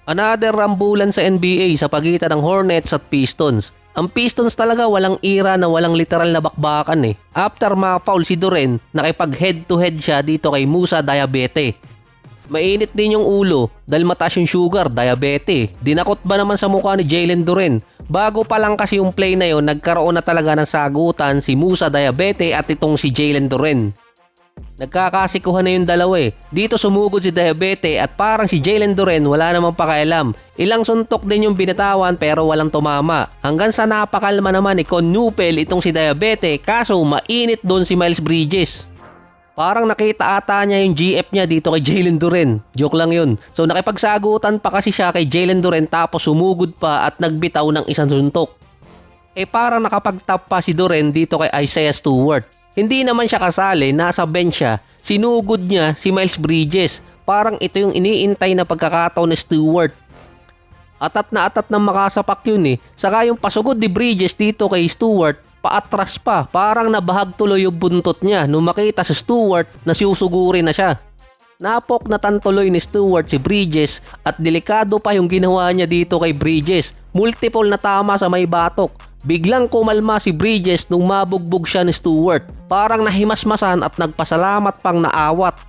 Another rambulan sa NBA sa pagitan ng Hornets at Pistons. Ang Pistons talaga walang ira na walang literal na bakbakan eh. After ma-foul si Duren, nakipag head-to-head siya dito kay Musa Diabete. Mainit din yung ulo dahil mataas yung sugar, diabetes. Dinakot ba naman sa mukha ni Jalen Duren? Bago pa lang kasi yung play na yon, nagkaroon na talaga ng sagutan si Musa Diabete at itong si Jalen Duren. Nagkakasikuhan na yung dalawa eh. Dito sumugod si Diabete at parang si Jalen Duren wala namang pakialam. Ilang suntok din yung binatawan pero walang tumama. Hanggang sa napakalma naman ni Con Newpel itong si Diabete, kaso mainit doon si Miles Bridges. Parang nakita ata niya yung GF niya dito kay Jalen Duren. Joke lang yun. So nakipagsagutan pa kasi siya kay Jalen Duren tapos sumugod pa at nagbitaw ng isang suntok. Parang nakapag-tap pa si Duren dito kay Isaiah Stewart. Hindi naman siya kasali, nasa bench siya. Sinugod niya si Miles Bridges. Parang ito yung iniintay na pagkakataon ni Stewart. Atat na atat ng makasapak yun eh. Saka yung pasugod ni Bridges dito kay Stewart, paatras pa, parang nabahag tuloy yung buntot niya nung makita si Stewart na siusugurin na siya. Napok na tantuloy ni Stewart si Bridges at delikado pa yung ginawa niya dito kay Bridges. Multiple na tama sa may batok. Biglang kumalma si Bridges nung mabugbog siya ni Stewart. Parang nahimasmasan at nagpasalamat pang naawat.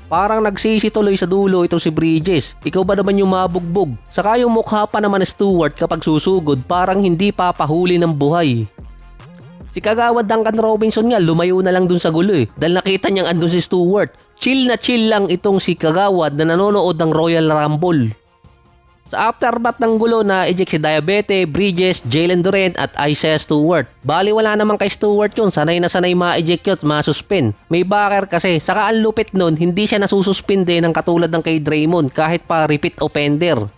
Parang nagsisi tuloy sa dulo itong si Bridges. Ikaw ba naman yung mabugbog? Saka yung mukha pa naman ni Stewart kapag susugod parang hindi papahuli ng buhay. Si Kagawad Duncan Robinson nga lumayo na lang dun sa gulo eh. Dahil nakita niyang andun si Stewart. Chill na chill lang itong si Kagawad na nanonood ng Royal Rumble. Sa aftermath ng gulo na eject si Diabete, Bridges, Jalen Duren at Isaiah Stewart. Bali wala naman kay Stewart yun. Sanay na sanay ma-eject yun at ma-suspend. May backer kasi. Saka ang lupit nun, hindi siya nasususpinde ng katulad ng kay Draymond kahit pa repeat offender.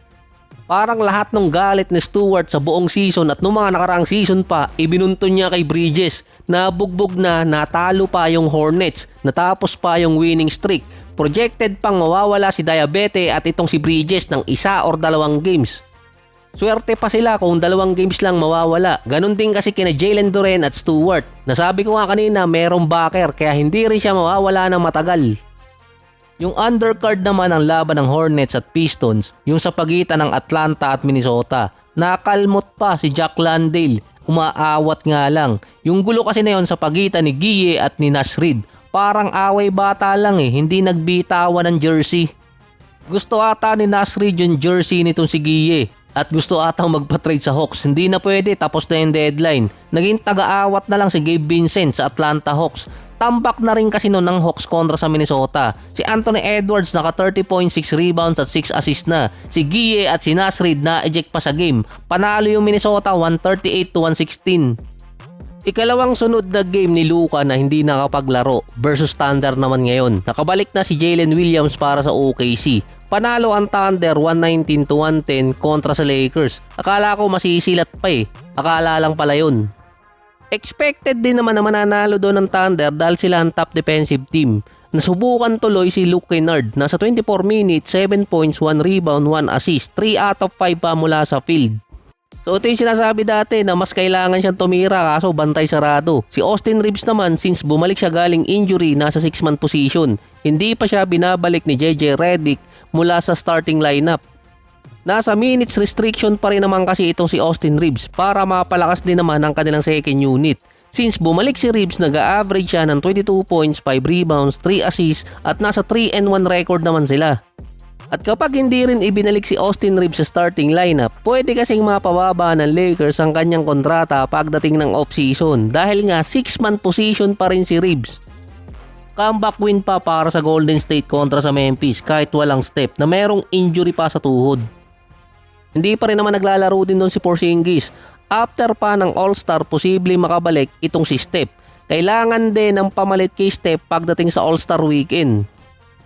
Parang lahat ng galit ni Stewart sa buong season at nung mga nakaraang season pa, ibinunton niya kay Bridges. Nabugbog na, natalo pa yung Hornets, natapos pa yung winning streak. Projected pang mawawala si Diabete at itong si Bridges ng 1 or 2 games. Swerte pa sila kung 2 games lang mawawala. Ganon din kasi kina Jalen Duren at Stewart. Nasabi ko nga kanina merong backer kaya hindi rin siya mawawala ng matagal. Yung undercard naman ang laban ng Hornets at Pistons, yung sa pagitan ng Atlanta at Minnesota. Nakalmot pa si Jack Landale, umaawat nga lang. Yung gulo kasi na yun sa pagitan ni Guille at ni Naz Reid. Parang away bata lang eh, hindi nagbitawan ng jersey. Gusto ata ni Naz Reid yung jersey nitong si Guille. At gusto atang magpa-trade sa Hawks. Hindi na pwede, tapos na yung deadline. Naging taga-awat na lang si Gabe Vincent sa Atlanta Hawks. Tambak na rin kasi noon ng Hawks kontra sa Minnesota. Si Anthony Edwards naka 30.6 rebounds at 6 assists na. Si Guille at si Naz Reid na-eject pa sa game. Panalo yung Minnesota 138-116. Ikalawang sunod na game ni Luka na hindi nakapaglaro versus Thunder naman ngayon. Nakabalik na si Jalen Williams para sa OKC. Panalo ang Thunder 119-110 kontra sa Lakers. Akala ko masisilat pa eh. Akala lang pala yun. Expected din naman na mananalo doon ng Thunder dahil sila ang top defensive team. Nasubukan tuloy si Luke Kennard. Nasa 24 minutes, 7 points, 1 rebound, 1 assist. 3 out of 5 pa mula sa field. So ito yung sinasabi dati na mas kailangan siyang tumira kaso bantay sarado. Si Austin Reeves naman since bumalik siya galing injury nasa 6-man position. Hindi pa siya binabalik ni JJ Redick mula sa starting lineup. Nasa minutes restriction pa rin naman kasi itong si Austin Reeves para mapalakas din naman ang kanilang second unit. Since bumalik si Reeves, nag-a-average siya ng 22 points, 5 rebounds, 3 assists at nasa 3-1 record naman sila. At kapag hindi rin ibinalik si Austin Reeves sa starting lineup, pwede kasing mapababa ng Lakers ang kanyang kontrata pagdating ng off-season dahil nga 6-man position pa rin si Reeves. Comeback win pa para sa Golden State kontra sa Memphis kahit walang Steph na merong injury pa sa tuhod. Hindi pa rin naman naglalaro din doon si Porzingis. After pa ng All-Star, posible makabalik itong si Steph. Kailangan din ng pamalit kay Steph pagdating sa All-Star weekend.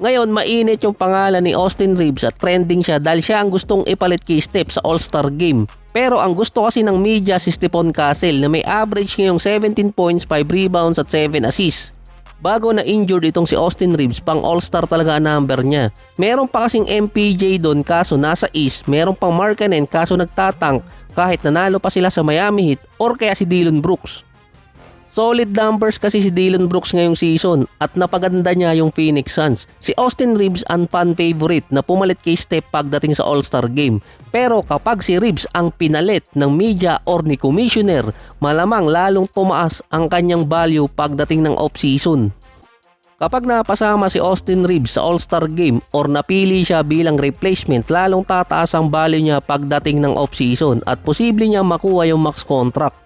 Ngayon, mainit yung pangalan ni Austin Reeves at trending siya dahil siya ang gustong ipalit kay Steph sa All-Star game. Pero ang gusto kasi ng media si Stephon Castle na may average ngayong 17 points, 5 rebounds at 7 assists. Bago na injured itong si Austin Reeves, pang All-Star talaga ang number niya. Meron pa kasing MPJ doon kaso nasa East, meron pang Markkanen kaso nagtatank kahit nanalo pa sila sa Miami Heat or kaya si Dillon Brooks. Solid numbers kasi si Dillon Brooks ngayong season at napaganda niya yung Phoenix Suns. Si Austin Reeves ang fan favorite na pumalit kay Steph pagdating sa All-Star Game. Pero kapag si Reeves ang pinalit ng media or ni commissioner, malamang lalong tumaas ang kanyang value pagdating ng off-season. Kapag napasama si Austin Reeves sa All-Star Game or napili siya bilang replacement, lalong tataas ang value niya pagdating ng off-season at posible niya makuha yung max contract.